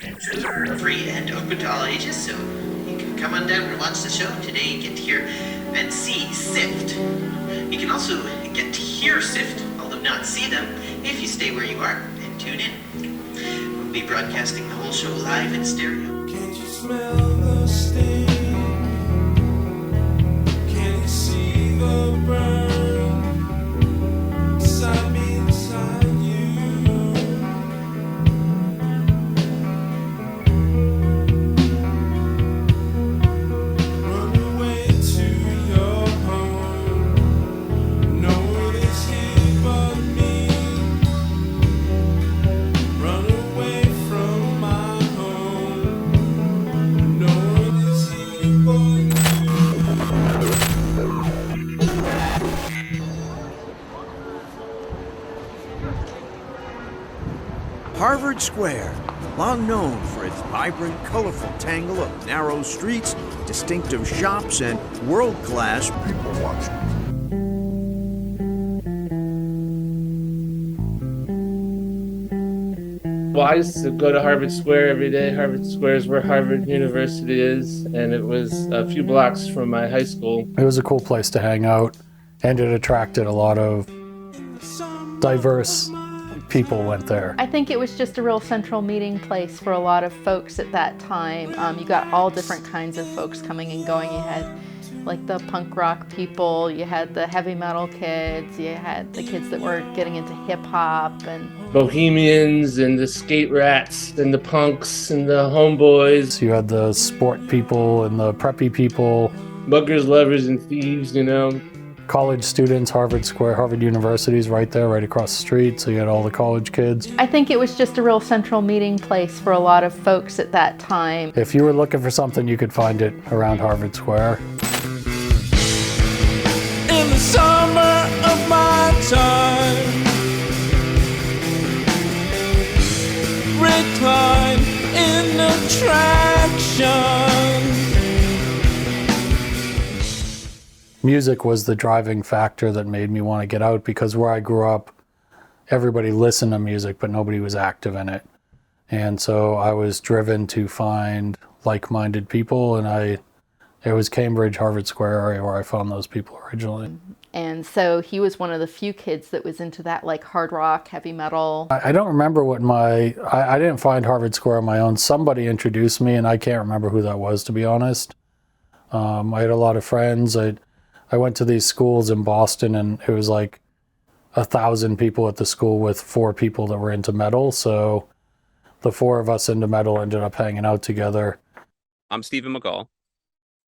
Shows are free and open to all ages, so you can come on down and watch the show. Today you get to hear and see Sift. You can also get to hear Sift, although not see them, if you stay where you are and tune in. We'll be broadcasting the whole show live in stereo. Can't you smell the sting? Can you see the burn inside me, inside you? Run away to your home. No one is here but me. Run away from my home. No one is here but me. Harvard Square, long known for its vibrant, colorful tangle of narrow streets, distinctive shops, and world-class people watching. Well, I used to go to Harvard Square every day. Harvard Square is where Harvard University is, and it was a few blocks from my high school. It was a cool place to hang out, and it attracted a lot of diverse people went there. I think it was just a real central meeting place for a lot of folks at that time. You got all different kinds of folks coming and going. You had like the punk rock people, you had the heavy metal kids, you had the kids that were getting into hip hop, and Bohemians and the skate rats and the punks and the homeboys. You had the sport people and the preppy people. Muggers, lovers, and thieves, you know. College students, Harvard Square, Harvard University's right there, right across the street, so you had all the college kids. I think it was just a real central meeting place for a lot of folks at that time. If you were looking for something, you could find it around Harvard Square. In the summer of my time, recline in attraction. Music was the driving factor that made me want to get out, because where I grew up, everybody listened to music, but nobody was active in it. And so I was driven to find like-minded people, and it was Cambridge, Harvard Square area where I found those people originally. And so he was one of the few kids that was into that like hard rock, heavy metal. I don't remember what I didn't find Harvard Square on my own. Somebody introduced me, and I can't remember who that was, to be honest. I had a lot of friends. I went to these schools in Boston, and it was like 1,000 people at the school with 4 people that were into metal. So the 4 of us into metal ended up hanging out together. I'm Stephen McCall,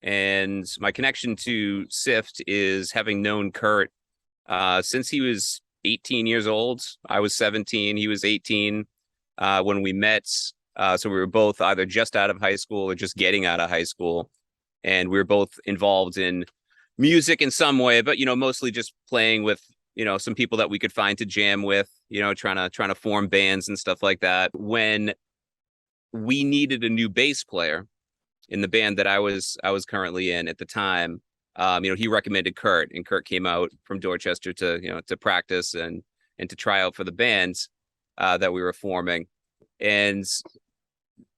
and my connection to Sift is having known Kurt since he was 18 years old. I was 17, he was 18 when we met. So we were both either just out of high school or just getting out of high school. And we were both involved in music in some way, but, you know, mostly just playing with, you know, some people that we could find to jam with, you know, trying to form bands and stuff like that. When we needed a new bass player in the band that I was currently in at the time, you know, he recommended Kurt, and Kurt came out from Dorchester to, you know, to practice and to try out for the bands that we were forming. And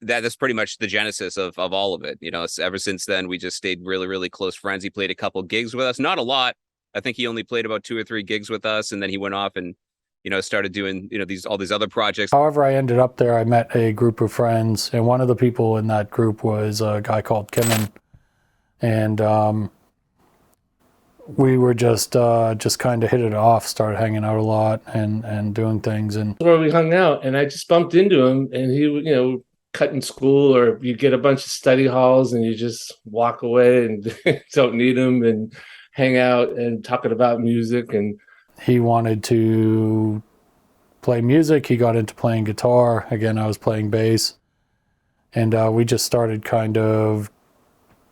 that's pretty much the genesis of all of it. You know, ever since then, we just stayed really, really close friends. He played a couple gigs with us, not a lot. I think he only played about 2 or 3 gigs with us. And then he went off and, you know, started doing, you know, all these other projects. However, I ended up there, I met a group of friends, and one of the people in that group was a guy called Kimmin. And we were just kind of hit it off, started hanging out a lot and doing things. And Where we hung out, and I just bumped into him, and he, you know, cutting school, or you get a bunch of study halls and you just walk away and don't need them, and hang out and talking about music. And he wanted to play music. He got into playing guitar. Again, I was playing bass. And we just started kind of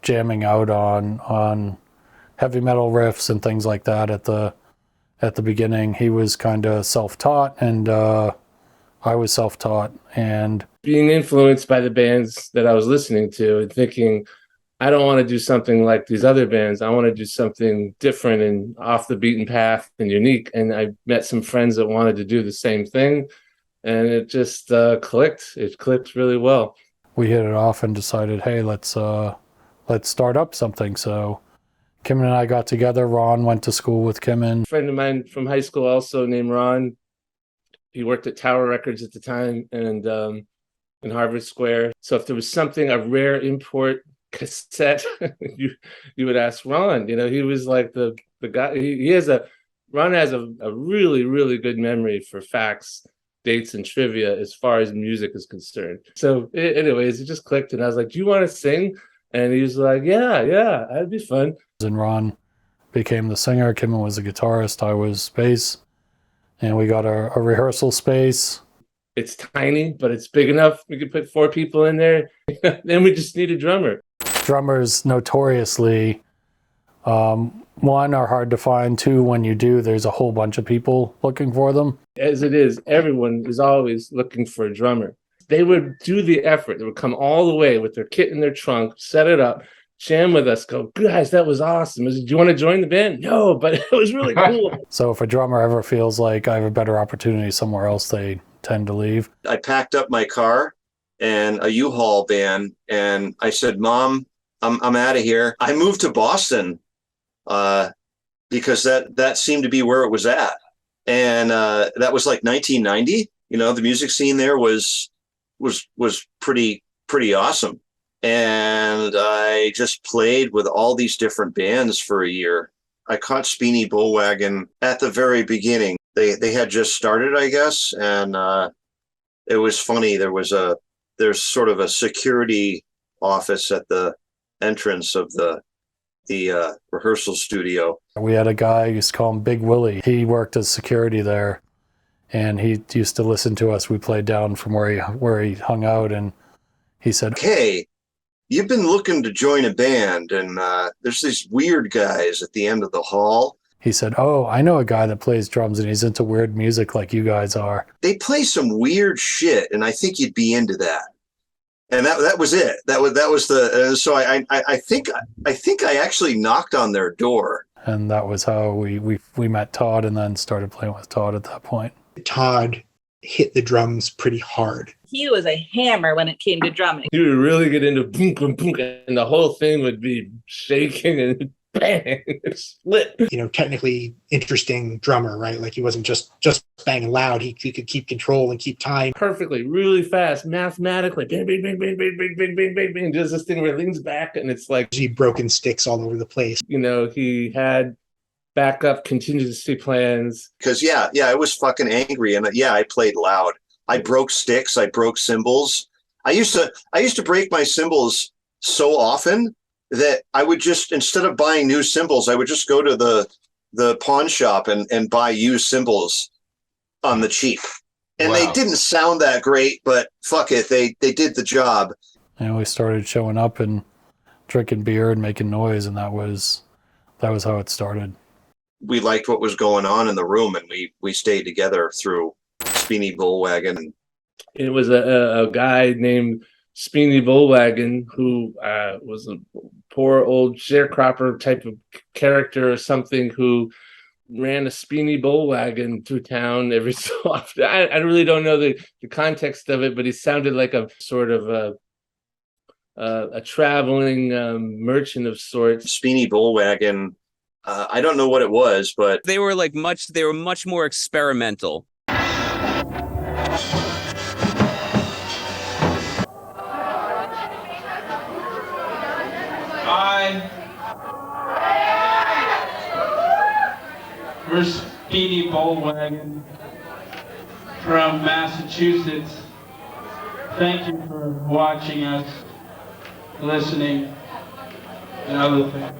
jamming out on heavy metal riffs and things like that at the beginning. He was kind of self-taught, and I was self-taught. And being influenced by the bands that I was listening to and thinking, I don't want to do something like these other bands. I want to do something different and off the beaten path and unique. And I met some friends that wanted to do the same thing. and it just clicked. It clicked really well. We hit it off and decided, hey, let's start up something. So Kim and I got together. Ron went to school with Kim. A friend of mine from high school also named Ron. He worked at Tower Records at the time and in Harvard Square. So if there was something, a rare import cassette, you would ask Ron. You know, he was like the guy. Ron has a really, really good memory for facts, dates, and trivia as far as music is concerned. So anyways, it just clicked, and I was like, do you want to sing? And he was like, yeah, that'd be fun. And Ron became the singer. Kim was a guitarist. I was bass. And we got a rehearsal space. It's tiny, but it's big enough. We could put 4 people in there. Then we just need a drummer. Drummers notoriously, 1, are hard to find. 2, when you do, there's a whole bunch of people looking for them. As it is, everyone is always looking for a drummer. They would do the effort. They would come all the way with their kit in their trunk, set it up, jam with us, go, guys, that was awesome. Do you want to join the band? No, but it was really cool. So if a drummer ever feels like I have a better opportunity somewhere else, they tend to leave. I packed up my car and a U-Haul van, and I said, Mom, I'm out of here. I moved to Boston because that seemed to be where it was at. And that was like 1990. You know, the music scene there was pretty awesome. And I just played with all these different bands for a year. I caught Speeny Bullwagon at the very beginning. They had just started, I guess, and it was funny. There's sort of a security office at the entrance of the rehearsal studio. We had a guy, used to call him Big Willie. He worked as security there, and he used to listen to us. We played down from where he hung out, and he said, "Hey, you've been looking to join a band, and there's these weird guys at the end of the hall." He said, "Oh, I know a guy that plays drums, and he's into weird music like you guys are. They play some weird shit, and I think you'd be into that." And that was it. That was the. So I think I actually knocked on their door. And that was how we met Todd, and then started playing with Todd at that point. Todd hit the drums pretty hard. He was a hammer when it came to drumming. He would really get into boom, boom, boom, and the whole thing would be shaking and bang, split. You know, technically interesting drummer, right? Like he wasn't just banging loud. He could keep control and keep time. Perfectly, really fast, mathematically. Bing, bing, bing, bing, bing, bing, bing, bing, bing, bing. Does this thing where it leans back and it's like... He broken sticks all over the place. You know, he had backup contingency plans. Because, yeah, I was fucking angry. And yeah, I played loud. I broke sticks. I broke cymbals. I used to break my cymbals so often that I would just, instead of buying new cymbals, I would just go to the pawn shop and buy used cymbals on the cheap. And They didn't sound that great, but fuck it, they did the job. And we started showing up and drinking beer and making noise, and that was how it started. We liked what was going on in the room, and we stayed together through Speeny Bullwagon. It was a guy named Speeny Bullwagon who was a poor old sharecropper type of character or something who ran a Speeny Bullwagon through town every so often. I really don't know the context of it, but he sounded like a sort of a traveling merchant of sorts. Speeny Bullwagon, I don't know what it was, but they were much more experimental. We're Speedy Bullwagon from Massachusetts. Thank you for watching us, listening, and other things.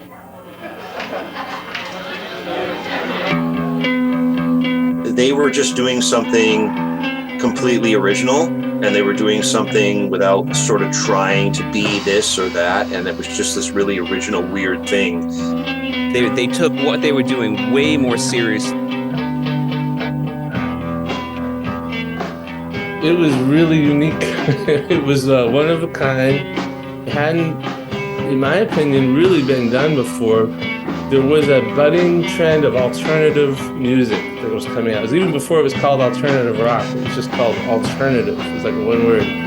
They were just doing something completely original, and they were doing something without sort of trying to be this or that, and it was just this really original, weird thing. They took what they were doing way more serious. It was really unique. It was one of a kind. It hadn't, in my opinion, really been done before. there was a budding trend of alternative music that was coming out. It was even before it was called alternative rock. It was just called alternative. It was like one word.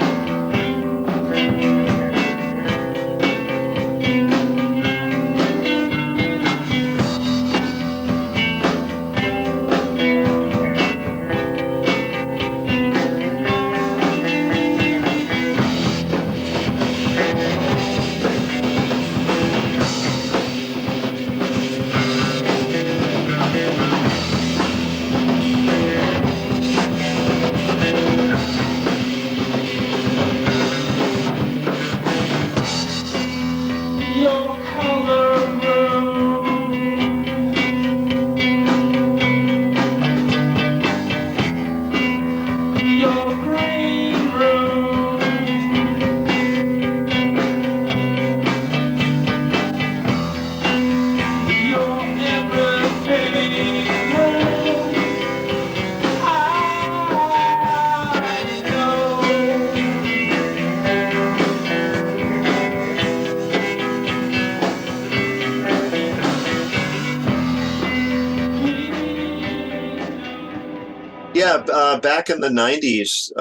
Back in the 90s,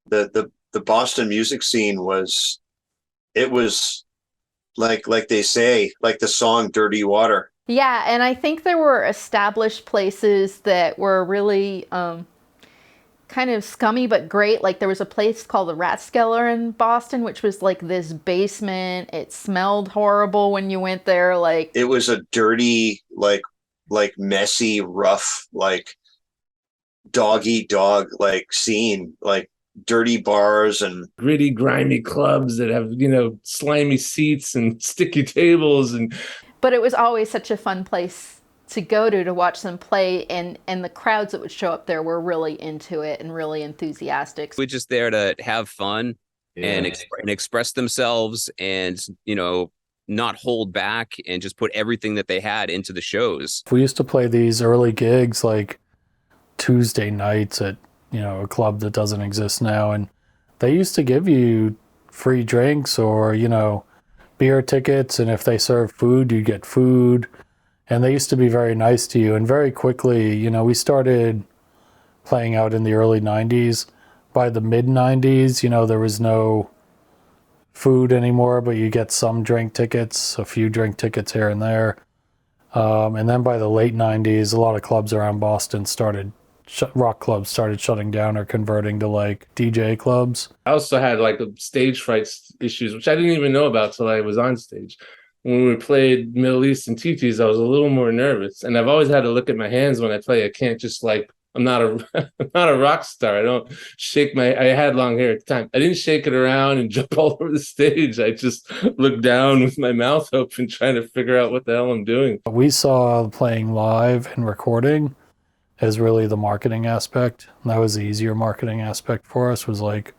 the Boston music scene was like they say, like the song Dirty Water. Yeah, and I think there were established places that were really kind of scummy but great. Like there was a place called the Rathskeller in Boston, which was like this basement. It smelled horrible when you went there. Like it was a dirty, like messy, rough, like dog-eat-dog like scene, like dirty bars and gritty, grimy clubs that have, you know, slimy seats and sticky tables. But it was always such a fun place to go to watch them play, and the crowds that would show up there were really into it and really enthusiastic. We're just there to have fun and express themselves, and, you know, not hold back and just put everything that they had into the shows. We used to play these early gigs like Tuesday nights at, you know, a club that doesn't exist now, and they used to give you free drinks or, you know, beer tickets, and if they served food, you get food, and they used to be very nice to you. And very quickly, you know, we started playing out in the early 90s. By the mid 90s, you know, there was no food anymore, but you get some drink tickets, a few drink tickets here and there. And then by the late 90s, a lot of clubs around Boston rock clubs started shutting down or converting to like DJ clubs. I also had like stage fright issues, which I didn't even know about till I was on stage. When we played Middle East and TT's, I was a little more nervous, and I've always had to look at my hands when I play. I can't just like, I'm not a rock star. I don't shake I had long hair at the time. I didn't shake it around and jump all over the stage. I just looked down with my mouth open, trying to figure out what the hell I'm doing. We saw playing live and recording as really the marketing aspect. And that was the easier marketing aspect for us, was like,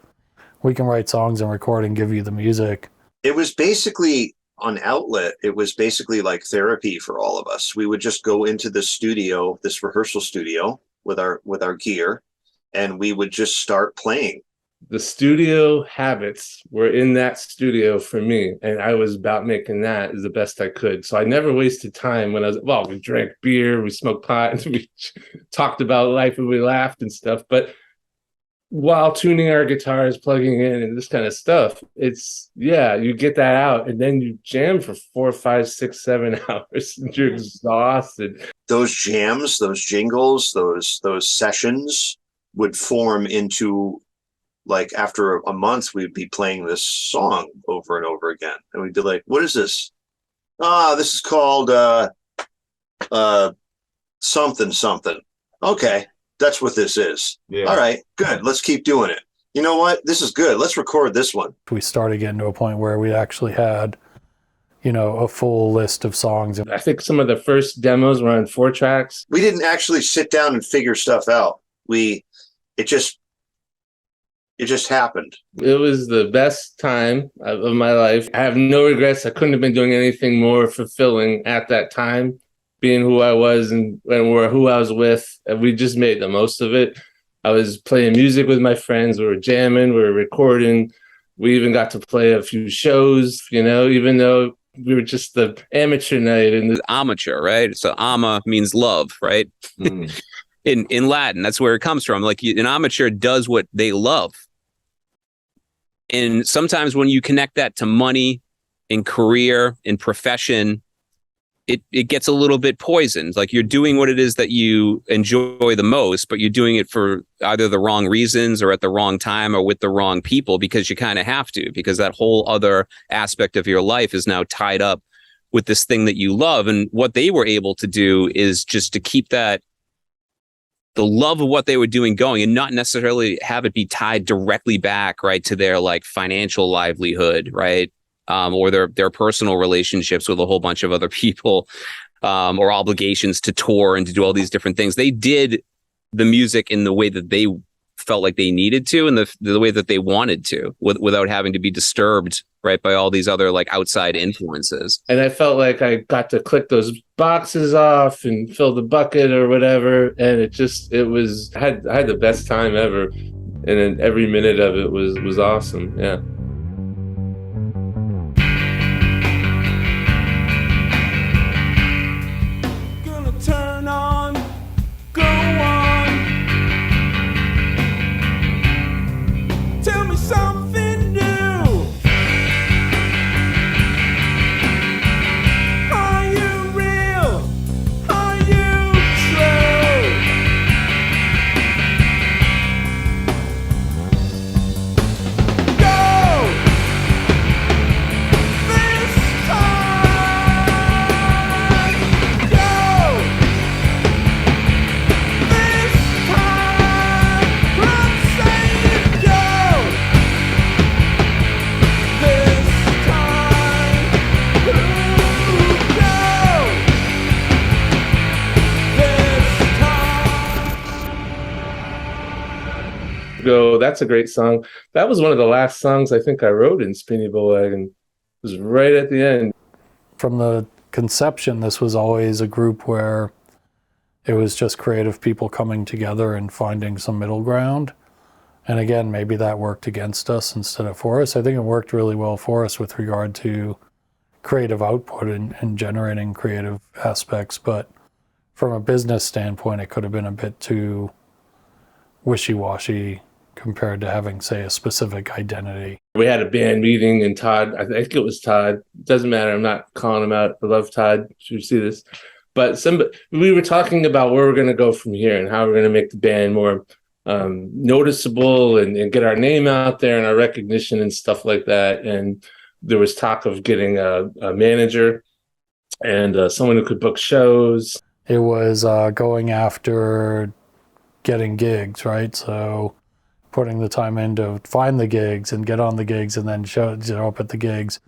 we can write songs and record and give you the music. It was basically an outlet. It was basically like therapy for all of us. We would just go into the studio, this rehearsal studio with our gear, and we would just start playing. The studio habits were in that studio for me, and I was about making that as the best I could. So I never wasted time when we drank beer, we smoked pot, and we talked about life, and we laughed and stuff. But while tuning our guitars, plugging in, and this kind of stuff, you get that out, and then you jam for 4, 5, 6, 7 hours, and you're exhausted. Those jams, those jingles, those sessions would form into, like, after a month, we'd be playing this song over and over again. And we'd be like, what is this? This is called something, something. Okay, that's what this is. Yeah. All right, good. Let's keep doing it. You know what? This is good. Let's record this one. We started getting to a point where we actually had, you know, a full list of songs. I think some of the first demos were on 4 tracks. We didn't actually sit down and figure stuff out. It just happened. It was the best time of my life. I have no regrets. I couldn't have been doing anything more fulfilling at that time, being who I was and who I was with. And we just made the most of it. I was playing music with my friends. We were jamming, we were recording. We even got to play a few shows, you know, even though we were just the amateur night and the Amateur, right? So ama means love, right? In Latin, that's where it comes from. Like an amateur does what they love. And sometimes when you connect that to money in career, in profession, it gets a little bit poisoned. Like you're doing what it is that you enjoy the most, but you're doing it for either the wrong reasons or at the wrong time or with the wrong people, because you kind of have to, because that whole other aspect of your life is now tied up with this thing that you love. And what they were able to do is just to keep that, the love of what they were doing going, and not necessarily have it be tied directly back, right, to their like financial livelihood, right? Or their personal relationships with a whole bunch of other people, or obligations to tour and to do all these different things. They did the music in the way that they felt like they needed to, and the way that they wanted to, without having to be disturbed, right, by all these other like outside influences. And I felt like I got to click those boxes off and fill the bucket or whatever, and I had the best time ever, and then every minute of it was awesome. Yeah. Turn on, go on. Tell me something new. Are you real? Are you true? Go! This time! Go! Go, that's a great song. That was one of the last songs I think I wrote in Spinny Bowwagon. It was right at the end. From the conception, this was always a group where it was just creative people coming together and finding some middle ground. And again, maybe that worked against us instead of for us. I think it worked really well for us with regard to creative output and generating creative aspects. But from a business standpoint, it could have been a bit too wishy-washy compared to having, say, a specific identity. We had a band meeting, and Todd, I think it was Todd, doesn't matter, I'm not calling him out, I love Todd, should you see this? But we were talking about where we're going to go from here and how we're going to make the band more noticeable and get our name out there and our recognition and stuff like that. And there was talk of getting a manager and someone who could book shows. It was going after getting gigs, right? So putting the time in to find the gigs and get on the gigs and then show up at the gigs.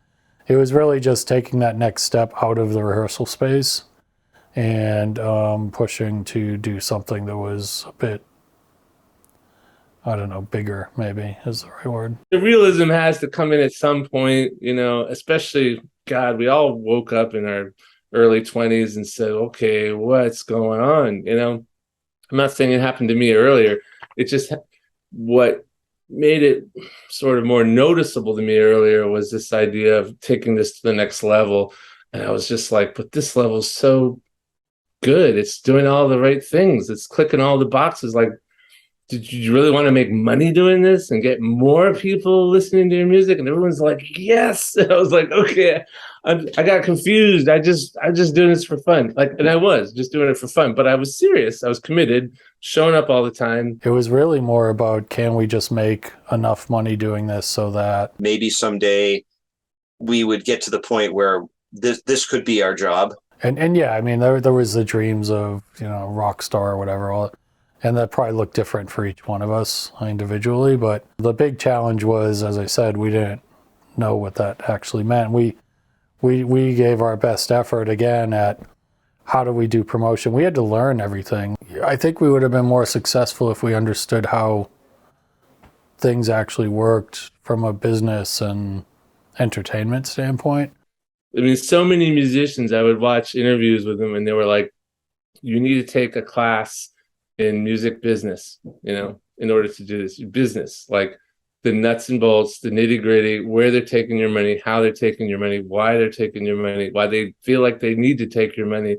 It was really just taking that next step out of the rehearsal space and pushing to do something that was a bit, I don't know, bigger maybe is the right word. The realism has to come in at some point, you know, especially, God, we all woke up in our early 20s and said, okay, what's going on? You know, I'm not saying it happened to me earlier. It just, what made it sort of more noticeable to me earlier was this idea of taking this to the next level. And I was just like, but this level's so good. It's doing all the right things. It's clicking all the boxes. Like, did you really want to make money doing this and get more people listening to your music? And everyone's like, yes. And I was like, okay, I got confused. I just doing this for fun. Like, and I was just doing it for fun, but I was serious. I was committed, showing up all the time. It was really more about, can we just make enough money doing this so that maybe someday we would get to the point where this could be our job. And yeah, I mean, there was the dreams of, you know, rock star or whatever, and that probably looked different for each one of us individually. But the big challenge was, as I said, we didn't know what that actually meant. We gave our best effort again at how do we do promotion. We had to learn everything. I think we would have been more successful if we understood how things actually worked from a business and entertainment standpoint. I mean, so many musicians, I would watch interviews with them and they were like, you need to take a class in music business, you know, in order to do this business. Like, the nuts and bolts, the nitty gritty, where they're taking your money, how they're taking your money, why they're taking your money, why they feel like they need to take your money,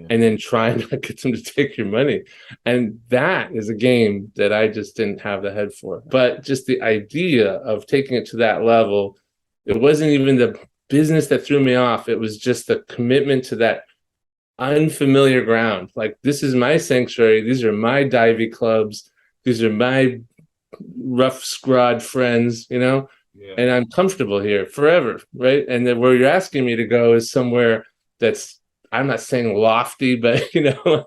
and then try and not get them to take your money. And that is a game that I just didn't have the head for. But just the idea of taking it to that level, it wasn't even the business that threw me off. It was just the commitment to that unfamiliar ground. Like, this is my sanctuary. These are my divey clubs. These are my rough scrod friends, you know, and I'm comfortable here forever, right? And then where you're asking me to go is somewhere that's, I'm not saying lofty, but, you know,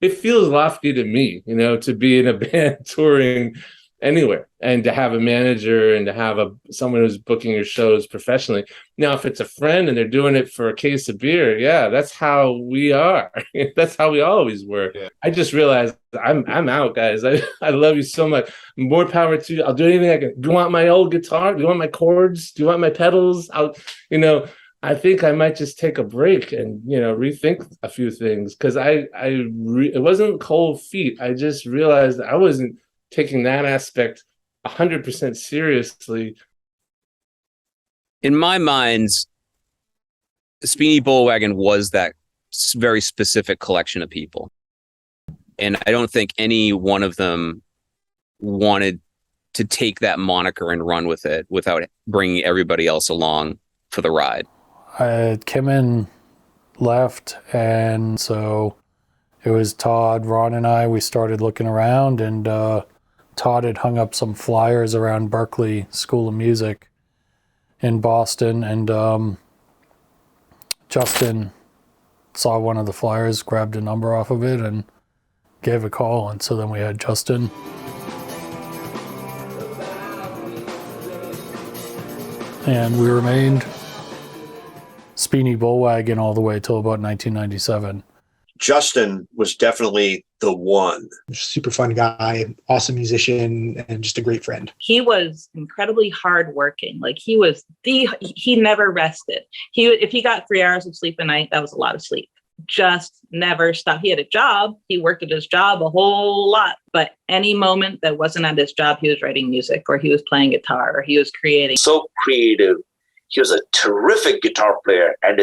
it feels lofty to me, you know, to be in a band touring anywhere and to have a manager and to have someone who's booking your shows professionally. Now, if it's a friend and they're doing it for a case of beer, yeah, that's how we are. That's how we always were. Yeah. I just realized I'm out, guys. I love you so much. More power to you. I'll do anything I can. Do you want my old guitar? Do you want my chords? Do you want my pedals? I think I might just take a break and, you know, rethink a few things, because it wasn't cold feet. I just realized I wasn't taking that aspect 100% seriously. In my mind, Speedy Bullwagon was that very specific collection of people. And I don't think any one of them wanted to take that moniker and run with it without bringing everybody else along for the ride. Kimmin left, and so it was Todd, Ron, and I. We started looking around, and Todd had hung up some flyers around Berklee School of Music in Boston, and Justin saw one of the flyers, grabbed a number off of it, and gave a call. And so then we had Justin. And we remained Speedy Bullwagon all the way till about 1997. Justin was definitely the one. Super fun guy, awesome musician, and just a great friend. He was incredibly hardworking. Like he never rested. If he got 3 hours of sleep a night, that was a lot of sleep. Just never stopped. He had a job. He worked at his job a whole lot, but any moment that wasn't at his job, he was writing music, or he was playing guitar, or he was creating. So creative. He was a terrific guitar player, and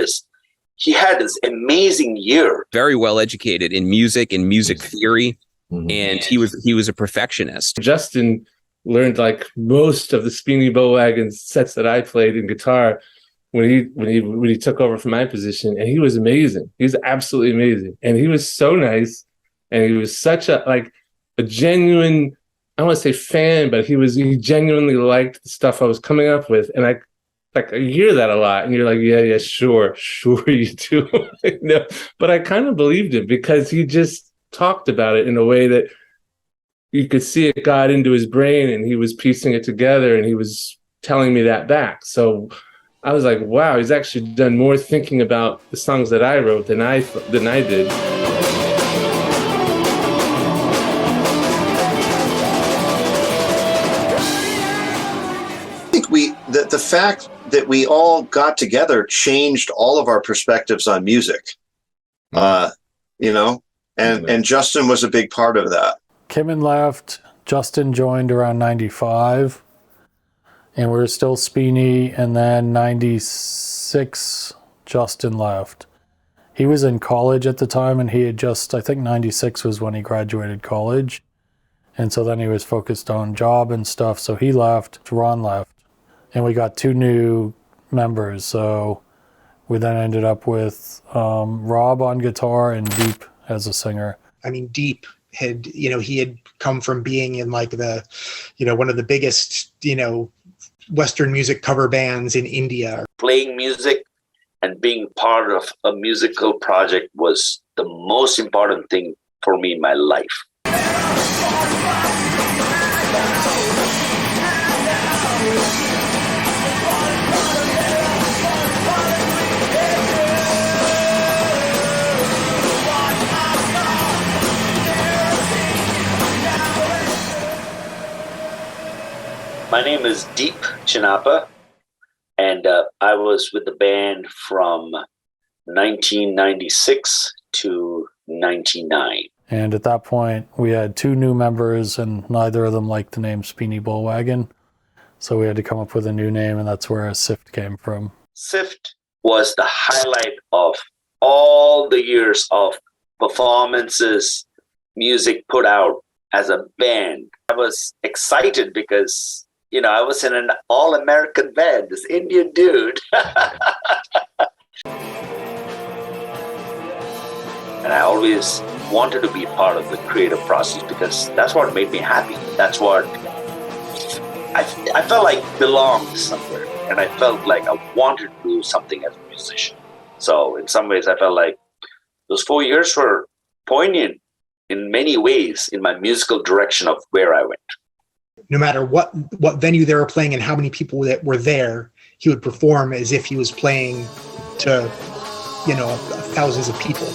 he had this amazing ear. Very well educated in music and music theory, and he was a perfectionist. Justin learned like most of the Speedy Bullwagon sets that I played in guitar when he took over from my position, and he was amazing. He was absolutely amazing, and he was so nice, and he was such a genuine, I don't want to say fan, but he genuinely liked the stuff I was coming up with, and I hear that a lot, and you're like, yeah, sure you do. No, but I kind of believed it because he just talked about it in a way that you could see it got into his brain, and he was piecing it together, and he was telling me that back. So I was like, wow, he's actually done more thinking about the songs that I wrote than I did. I think the fact that we all got together changed all of our perspectives on music. And Justin was a big part of that. Kimmin left, Justin joined around 95, and we were still Speedy, and then 96, Justin left. He was in college at the time, and he had I think 96 was when he graduated college, and so then he was focused on job and stuff, so he left, Ron left, and we got 2 new members, so we then ended up with Rob on guitar and Deep as a singer. I mean, Deep he had come from being in like the, one of the biggest, Western music cover bands in India. Playing music and being part of a musical project was the most important thing for me in my life. My name is Deep Chinapa, and I was with the band from 1996 to 99. And at that point, we had 2 new members, and neither of them liked the name Speedy Bullwagon. So we had to come up with a new name, and that's where Sift came from. Sift was the highlight of all the years of performances, music put out as a band. I was excited because, you know, I was in an all-American band, this Indian dude. And I always wanted to be part of the creative process because that's what made me happy. That's what I felt like belonged somewhere. And I felt like I wanted to do something as a musician. So in some ways, I felt like those 4 years were poignant in many ways in my musical direction of where I went. No matter what venue they were playing and how many people that were there, he would perform as if he was playing to, you know, thousands of people.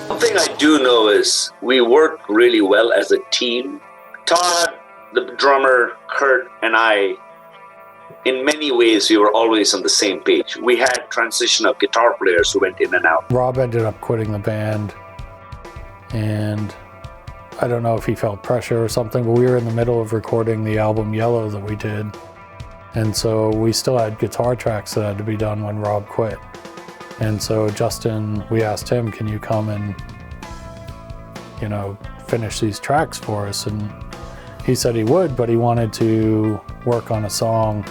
One thing I do know is we work really well as a team. Todd, the drummer, Kurt, and I, in many ways, we were always on the same page. We had transition of guitar players who went in and out. Rob ended up quitting the band, and I don't know if he felt pressure or something, but we were in the middle of recording the album Yellow that we did. And so we still had guitar tracks that had to be done when Rob quit. And so Justin, we asked him, can you come and, you know, finish these tracks for us? And he said he would, but he wanted to work on a song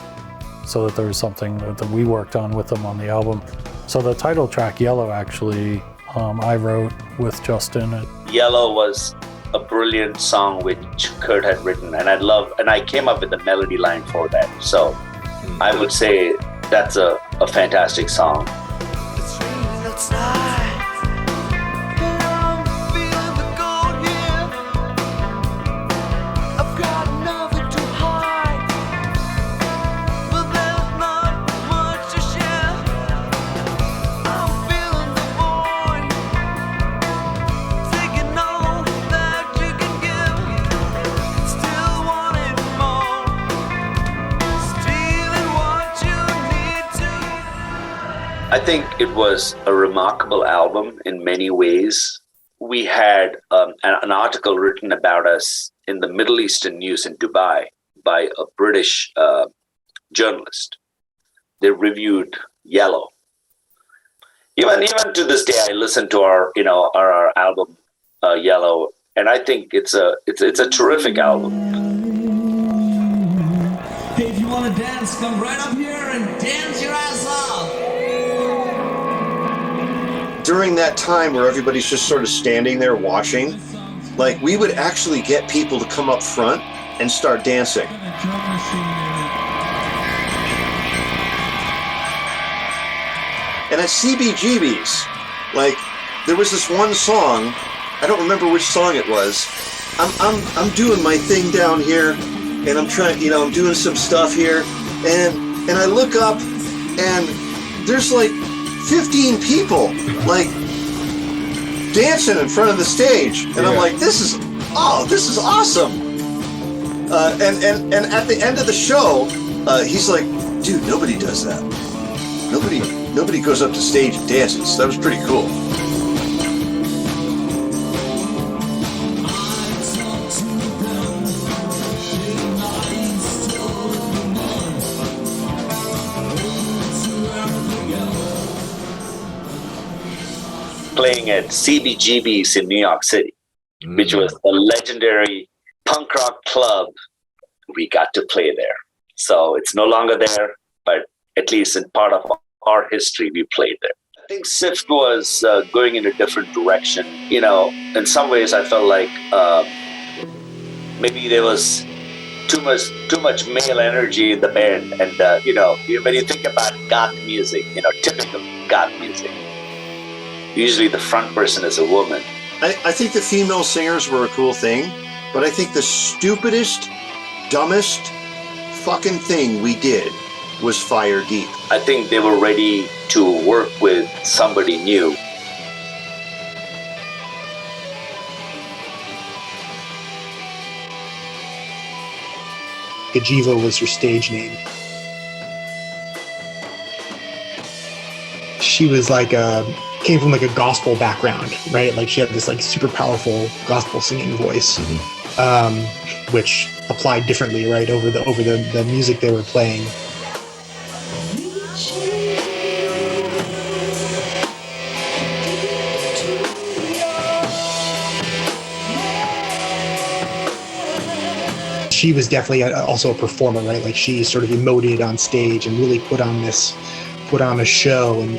so that there was something that we worked on with him on the album. So the title track, Yellow, actually, I wrote with Justin. Yellow was a brilliant song which Kurt had written, and I came up with the melody line for that. So I would say that's a fantastic song. I think it was a remarkable album in many ways. We had an article written about us in the Middle Eastern News in Dubai by a British journalist. They reviewed Yellow. Even to this day, I listen to our album Yellow, and I think it's a terrific album. Hey, if you want to dance, come right up here and dance your ass off. During that time where everybody's just sort of standing there watching, like, we would actually get people to come up front and start dancing. And at CBGB's, like, there was this one song, I don't remember which song it was. I'm doing my thing down here, and I'm trying, you know, I'm doing some stuff here, and I look up, and there's like 15 people, like, dancing in front of the stage, and I'm like, this is awesome. And at the end of the show, he's like, dude, nobody does that. Nobody goes up to stage and dances. That was pretty cool. Playing at CBGB's in New York City, which was a legendary punk rock club. We got to play there. So it's no longer there, but at least in part of our history, we played there. I think Sift was going in a different direction. You know, in some ways I felt like maybe there was too much male energy in the band. And, you know, when you think about goth music, you know, typical goth music, usually the front person is a woman. I think the female singers were a cool thing, but I think the stupidest, dumbest fucking thing we did was Fire Deep. I think they were ready to work with somebody new. Gajiva was her stage name. She was like a came from like a gospel background, right? Like she had this like super powerful gospel singing voice, which applied differently, right, over the music they were playing. She was definitely also a performer, right? Like she sort of emoted on stage and really put on a show. And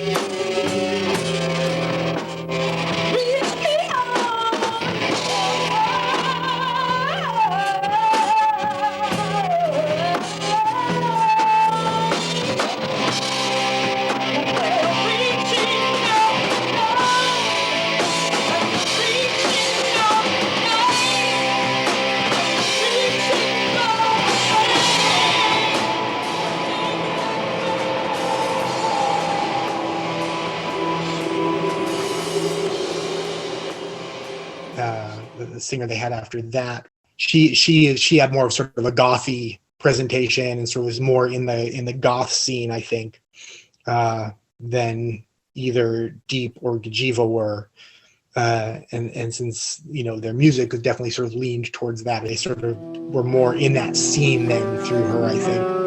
the singer they had after that, she had more of sort of a gothy presentation and sort of was more in the goth scene, I think, than either Deep or Gajiva were. And since, you know, their music was definitely sort of leaned towards that, they sort of were more in that scene then through her, I think.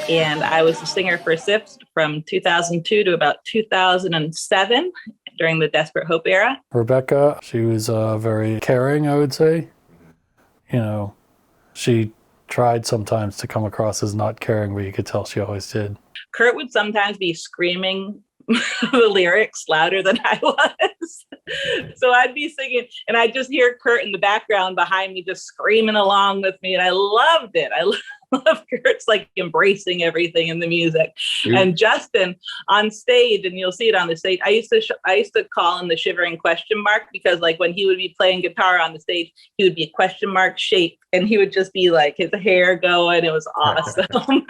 And I was the singer for Sift from 2002 to about 2007 during the Desperate Hope era. Rebecca, she was very caring, I would say. You know, she tried sometimes to come across as not caring, but you could tell she always did. Kurt would sometimes be screaming the lyrics louder than I was. So I'd be singing and I'd just hear Kurt in the background behind me just screaming along with me. And I loved it. I love Kurt's like embracing everything in the music. And Justin on stage, and you'll see it on the stage, I used to call him the shivering question mark, because like when he would be playing guitar on the stage, he would be a question mark shape and he would just be like his hair going. It was awesome.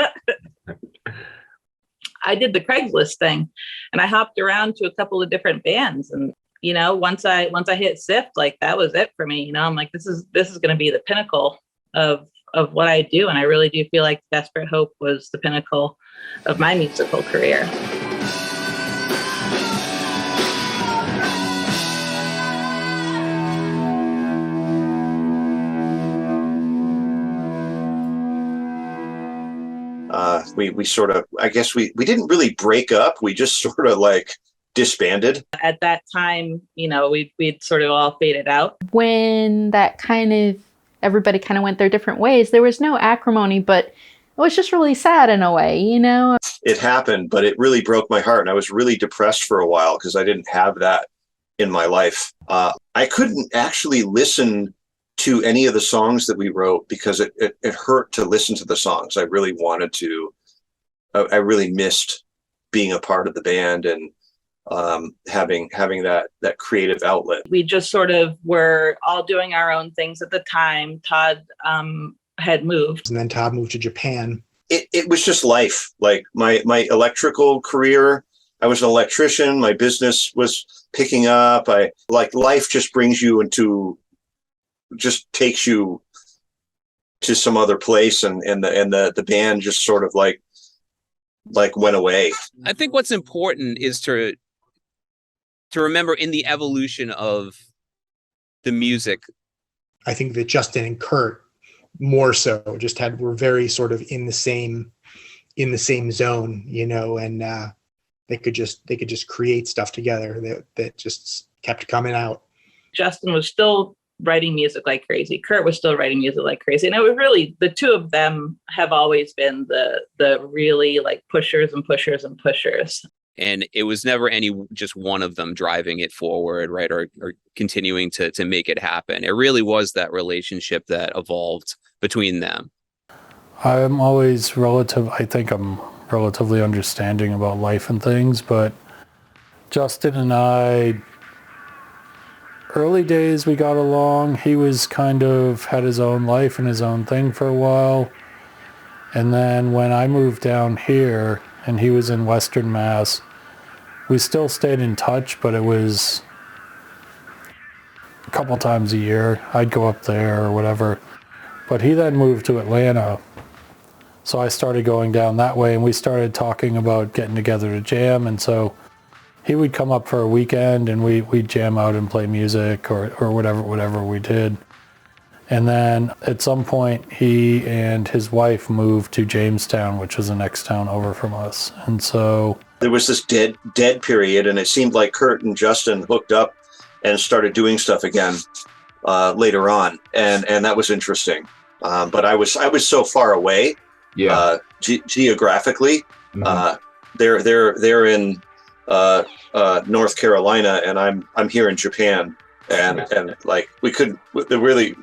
I did the Craigslist thing and I hopped around to a couple of different bands. And, you know, once I hit Sift, like that was it for me. You know, I'm like, this is going to be the pinnacle of what I do. And I really do feel like Desperate Hope was the pinnacle of my musical career. We sort of, I guess we didn't really break up. We just sort of like disbanded. At that time, you know, we'd sort of all faded out. When that kind of, everybody kind of went their different ways, there was no acrimony, but it was just really sad in a way, you know? It happened, but it really broke my heart. And I was really depressed for a while because I didn't have that in my life. I couldn't actually listen to any of the songs that we wrote because it hurt to listen to the songs. I really wanted to. I really missed being a part of the band and having that creative outlet. We just sort of were all doing our own things at the time. Todd had moved. And then Todd moved to Japan. It was just life. Like my electrical career, I was an electrician. My business was picking up. Life just brings you just takes you to some other place, and the band just sort of like went away. I think what's important is to remember in the evolution of the music. I think that Justin and Kurt more so just were very sort of in the same zone, you know, and they could just create stuff together that just kept coming out. Justin was still writing music like crazy. Kurt was still writing music like crazy. And it was really, the two of them have always been the really like pushers and pushers and pushers. And it was never just one of them driving it forward, right? Or continuing to make it happen. It really was that relationship that evolved between them. I'm always I think I'm relatively understanding about life and things, but Justin and I, early days we got along. He was kind of had his own life and his own thing for a while. And then when I moved down here and he was in Western Mass, we still stayed in touch, but it was a couple times a year. I'd go up there or whatever. But he then moved to Atlanta. So I started going down that way and we started talking about getting together to jam. And so he would come up for a weekend and we'd jam out and play music or whatever we did. And then at some point he and his wife moved to Jamestown, which was the next town over from us. And so there was this dead period, and it seemed like Kurt and Justin hooked up and started doing stuff again later on, and that was interesting. But I was so far away, geographically. Mm-hmm. They're in North Carolina, and I'm here in Japan, and like we really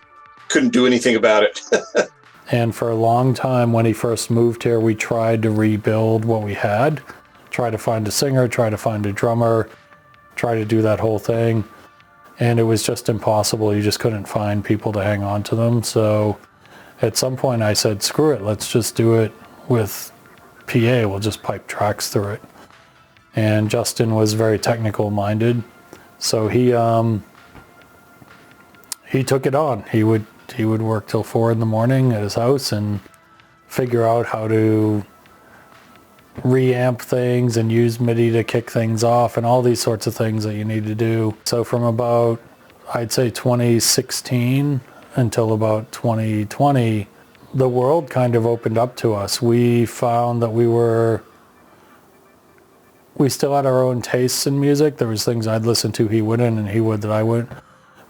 couldn't do anything about it. And for a long time, when he first moved here, we tried to rebuild what we had. Try to find a singer, try to find a drummer, try to do that whole thing. And it was just impossible. You just couldn't find people to hang on to them. So at some point I said, screw it, let's just do it with PA. We'll just pipe tracks through it. And Justin was very technical minded. So he took it on. He would work till 4 a.m. at his house and figure out how to reamp things and use MIDI to kick things off and all these sorts of things that you need to do. So from about, I'd say 2016 until about 2020, the world kind of opened up to us. We found that we still had our own tastes in music. There was things I'd listen to he wouldn't, and he would that I wouldn't.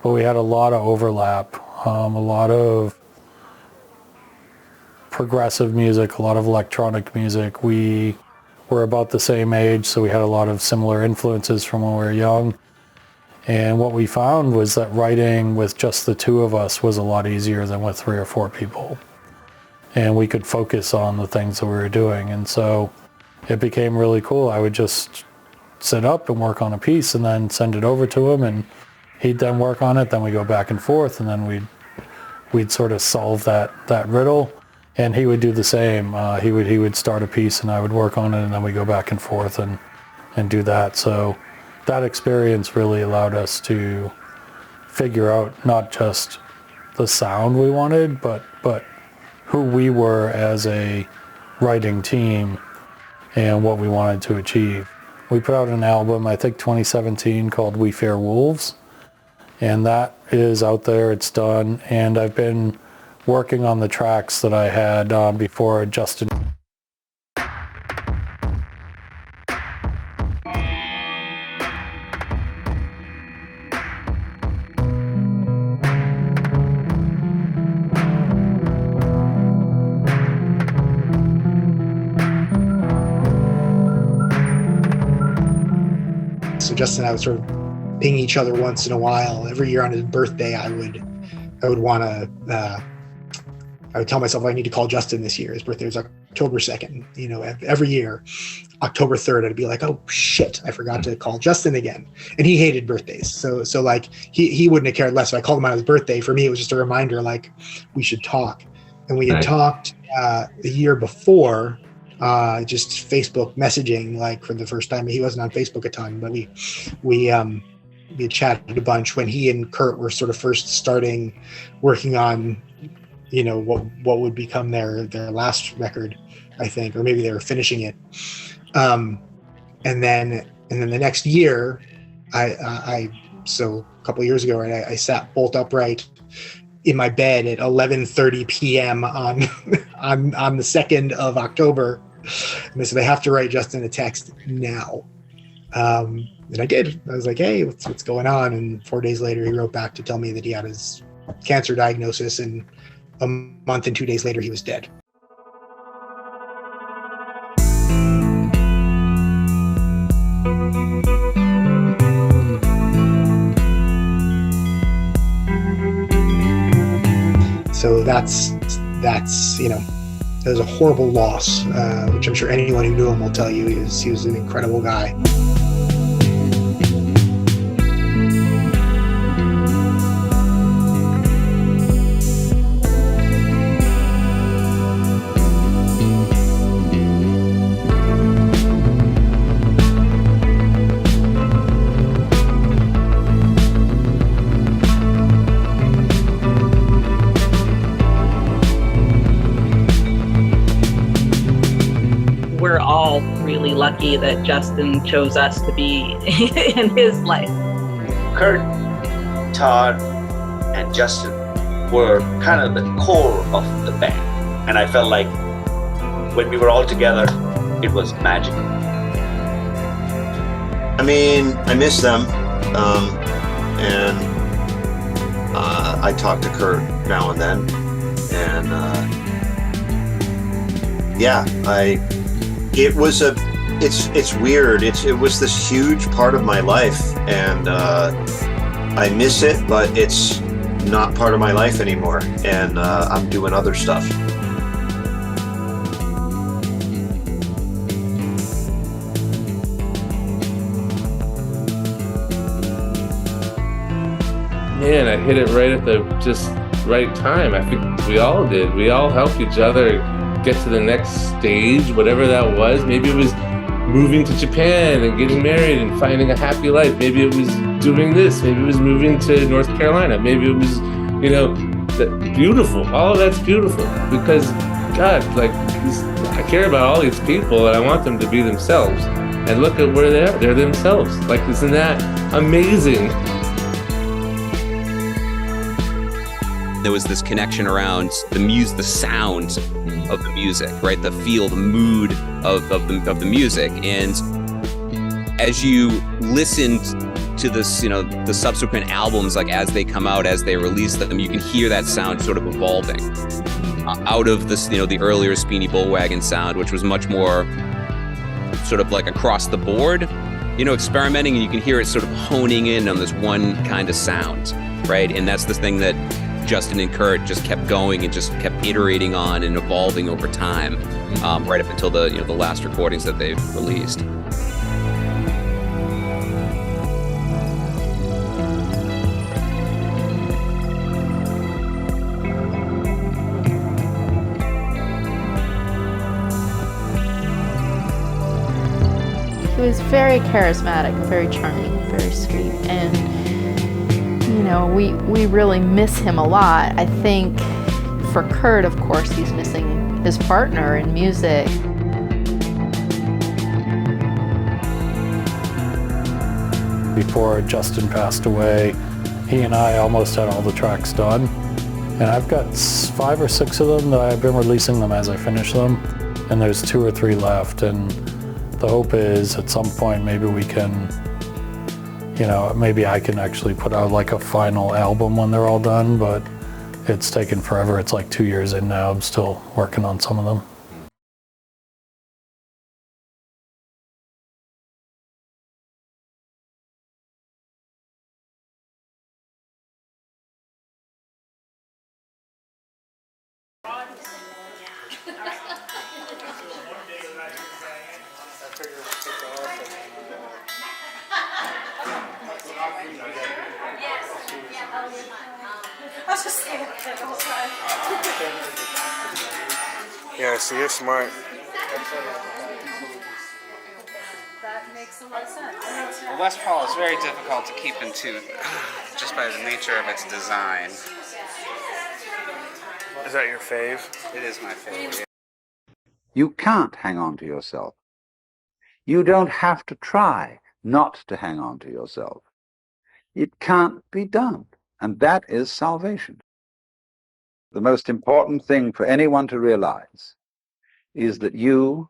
But we had a lot of overlap, a lot of progressive music, a lot of electronic music. We were about the same age, so we had a lot of similar influences from when we were young. And what we found was that writing with just the two of us was a lot easier than with 3 or 4 people. And we could focus on the things that we were doing. And so it became really cool. I would just sit up and work on a piece and then send it over to him, and he'd then work on it. Then we go back and forth, and then we'd sort of solve that riddle. And he would do the same. He would start a piece and I would work on it, and then we go back and forth and do that. So that experience really allowed us to figure out not just the sound we wanted, but who we were as a writing team and what we wanted to achieve. We put out an album, I think 2017, called We Fear Wolves. And that is out there, it's done. And I've been working on the tracks that I had before Justin. So Justin and I would sort of ping each other once in a while. Every year on his birthday, I would want to. I would tell myself I need to call Justin this year. His birthday was October 2nd. You know, every year, October 3rd, I'd be like, oh shit, I forgot to call Justin again. And he hated birthdays. So like he wouldn't have cared less. So I called him on his birthday. For me, it was just a reminder, like, we should talk. And we had talked the year before, just Facebook messaging, like, for the first time. He wasn't on Facebook a ton, but we had chatted a bunch when he and Kurt were sort of first starting working on, you know, what would become their last record, I think, or maybe they were finishing it. And then the next year, so a couple of years ago, right, I sat bolt upright in my bed at 11:30 p.m. on the 2nd of October, and I said, I have to write Justin a text now. And I did. I was like, hey, what's going on? And 4 days later, he wrote back to tell me that he had his cancer diagnosis, and a month and 2 days later, he was dead. So that's it was a horrible loss, which I'm sure anyone who knew him will tell you. He was an incredible guy. We're all really lucky that Justin chose us to be in his life. Kurt, Todd, and Justin were kind of the core of the band. And I felt like when we were all together, it was magical. I mean, I miss them. And I talk to Kurt now and then. And it's weird. It was this huge part of my life, and I miss it, but it's not part of my life anymore, and I'm doing other stuff. Man, I hit it right at the just right time. I think we all did. We all helped each other get to the next stage, whatever that was. Maybe it was moving to Japan and getting married and finding a happy life. Maybe it was doing this. Maybe it was moving to North Carolina. Maybe it was, beautiful. All of that's beautiful because, God, I care about all these people and I want them to be themselves. And look at where they are. They're themselves. Isn't that amazing? There was this connection around the sound of the music, right? The feel, the mood of the music. And as you listened to this, the subsequent albums, as they come out, as they release them, you can hear that sound sort of evolving out of this, the earlier Speedy Bullwagon sound, which was much more sort of across the board, experimenting, and you can hear it sort of honing in on this one kind of sound, right? And that's the thing that Justin and Kurt just kept going and just kept iterating on and evolving over time, right up until the last recordings that they've released. He was very charismatic, very charming, very sweet, and we really miss him a lot. I think for Kurt, of course, he's missing his partner in music. Before Justin passed away, he and I almost had all the tracks done. And I've got 5 or 6 of them that I've been releasing them as I finish them. And there's 2 or 3 left. And the hope is at some point maybe we can, maybe I can actually put out a final album when they're all done, but it's taken forever. It's 2 years in now. I'm still working on some of them. Yeah, so you're smart. That makes a lot of sense. Well, Les Paul is very difficult to keep in tune, just by the nature of its design. Is that your fave? It is my favorite. You can't hang on to yourself. You don't have to try not to hang on to yourself. It can't be done, and that is salvation. The most important thing for anyone to realize is that you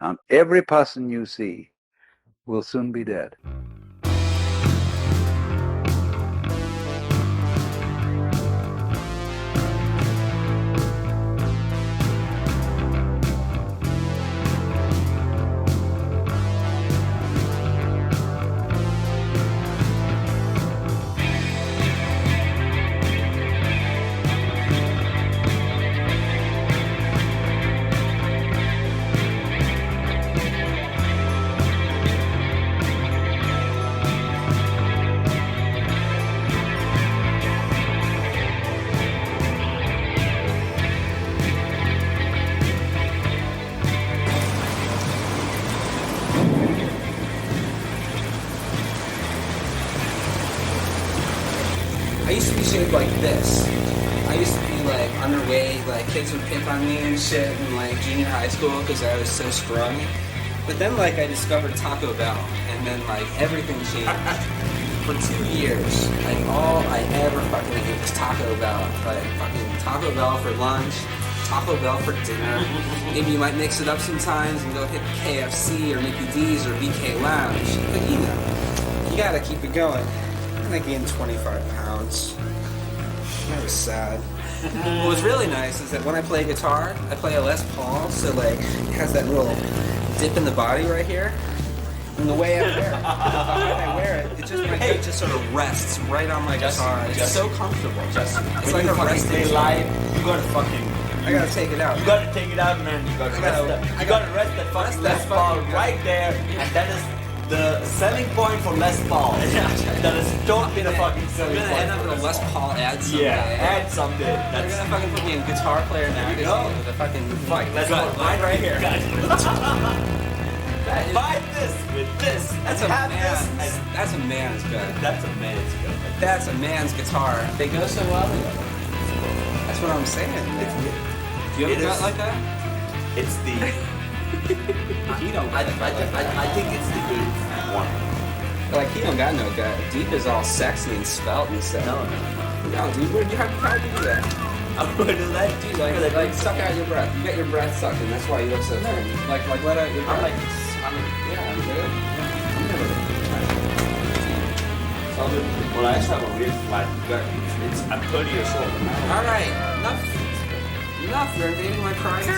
and every person you see will soon be dead. big like this. I used to be like underweight, like kids would pick on me and shit in like junior high school because I was so scrawny. But then like I discovered Taco Bell, and then like everything changed. For 2 years, like all I ever fucking ate was Taco Bell. Like fucking Taco Bell for lunch, Taco Bell for dinner. Maybe you might mix it up sometimes and go hit KFC or Mickey D's or BK Lounge. But you know, you gotta keep it going. And I gained 25 pounds. That was sad. What was really nice is that when I play guitar, I play a Les Paul, so like it has that little dip in the body right here. And the way I wear it, it just my head just sort of rests right on my guitar. It's so comfortable. It's like a resting live. You gotta fucking. I gotta take it out. You gotta take it out, man. You gotta rest that. You gotta rest that fucking Les Paul right there, and that is the selling point for Les Paul. That is don't be the fucking selling point. I'm gonna end up with a Les Paul ad someday. Yeah, ad someday. They're gonna fucking put me in Guitar Player magazine with a fucking Les Paul right here. Buy this with this. That's a man's. That's a man's gun. That's a man's gun. That's a man's guitar. They go so well together. That's what I'm saying. Do you have a gut like that? It's the. He don't. I think it's the good one. Like he don't got no gut. Deep is all sexy and svelte and stuff. No, dude. How do you do that? I'm going to let you like suck out your breath. You get your breath sucked, and that's why you look so thin. Like let out your breath. I'm good. Well, I just have a weird flat gut. I'm 30 years old. All right, enough. You're invading my privacy.